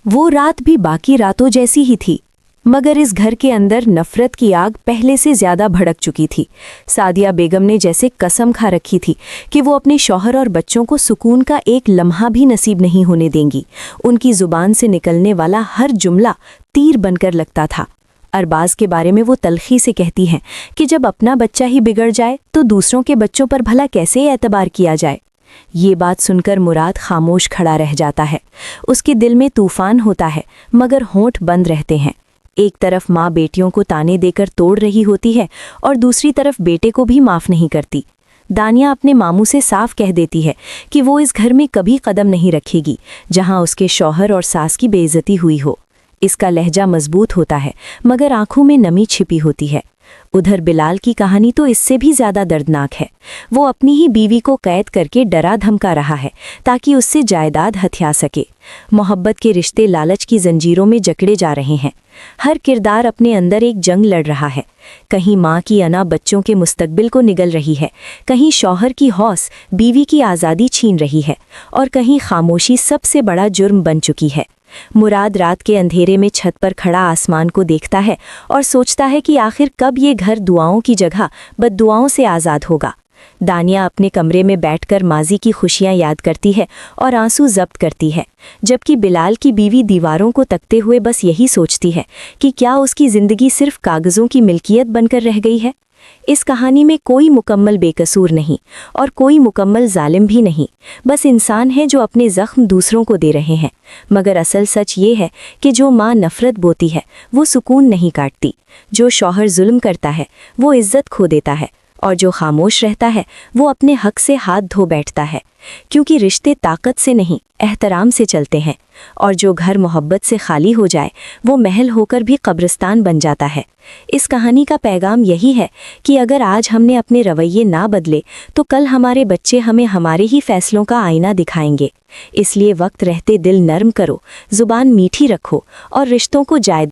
वो रात भी बाकी रातों जैसी ही थी, मगर इस घर के अंदर नफरत की आग पहले से ज्यादा भड़क चुकी थी। सादिया बेगम ने जैसे कसम खा रखी थी कि वो अपने शौहर और बच्चों को सुकून का एक लम्हा भी नसीब नहीं होने देंगी। उनकी जुबान से निकलने वाला हर जुमला तीर बनकर लगता था। अरबाज के बारे में वो तल्खी से कहती हैं कि जब अपना बच्चा ही बिगड़ जाए तो दूसरों के बच्चों पर भला कैसे एतबार किया जाए। ये बात सुनकर मुराद खामोश खड़ा रह जाता है। उसके दिल में तूफान होता है, मगर होंठ बंद रहते हैं। एक तरफ माँ बेटियों को ताने देकर तोड़ रही होती है और दूसरी तरफ बेटे को भी माफ़ नहीं करती। दानिया अपने मामू से साफ कह देती है कि वो इस घर में कभी कदम नहीं रखेगी जहाँ उसके शौहर और सास की बेइज्जती हुई हो। इसका लहजा मजबूत होता है, मगर आंखों में नमी छिपी होती है। उधर बिलाल की कहानी तो इससे भी ज्यादा दर्दनाक है। वो अपनी ही बीवी को कैद करके डरा धमका रहा है ताकि उससे जायदाद हथिया सके। मोहब्बत के रिश्ते लालच की जंजीरों में जकड़े जा रहे हैं। हर किरदार अपने अंदर एक जंग लड़ रहा है। कहीं माँ की अना बच्चों के मुस्तकबिल को निगल रही है, कहीं शौहर की हौस बीवी की आज़ादी छीन रही है, और कहीं खामोशी सबसे बड़ा जुर्म बन चुकी है। मुराद रात के अंधेरे में छत पर खड़ा आसमान को देखता है और सोचता है कि आखिर कब ये घर दुआओं की जगह बद्दुआओं से आज़ाद होगा। दानिया अपने कमरे में बैठकर माजी की खुशियां याद करती है और आंसू जब्त करती है, जबकि बिलाल की बीवी दीवारों को तकते हुए बस यही सोचती है कि क्या उसकी ज़िंदगी सिर्फ कागज़ों की मिल्कियत बनकर रह गई है। इस कहानी में कोई मुकम्मल बेकसूर नहीं और कोई मुकम्मल जालिम भी नहीं, बस इंसान है जो अपने ज़ख्म दूसरों को दे रहे हैं। मगर असल सच ये है कि जो माँ नफ़रत बोती है वो सुकून नहीं काटती, जो शौहर जुल्म करता है वो इज़्ज़त खो देता है, और जो खामोश रहता है वो अपने हक से हाथ धो बैठता है। क्योंकि रिश्ते ताकत से नहीं, एहतराम से चलते हैं, और जो घर मोहब्बत से खाली हो जाए वो महल होकर भी कब्रिस्तान बन जाता है। इस कहानी का पैगाम यही है कि अगर आज हमने अपने रवैये ना बदले तो कल हमारे बच्चे हमें हमारे ही फैसलों का आईना दिखाएंगे। इसलिए वक्त रहते दिल नर्म करो, जुबान मीठी रखो और रिश्तों को जायद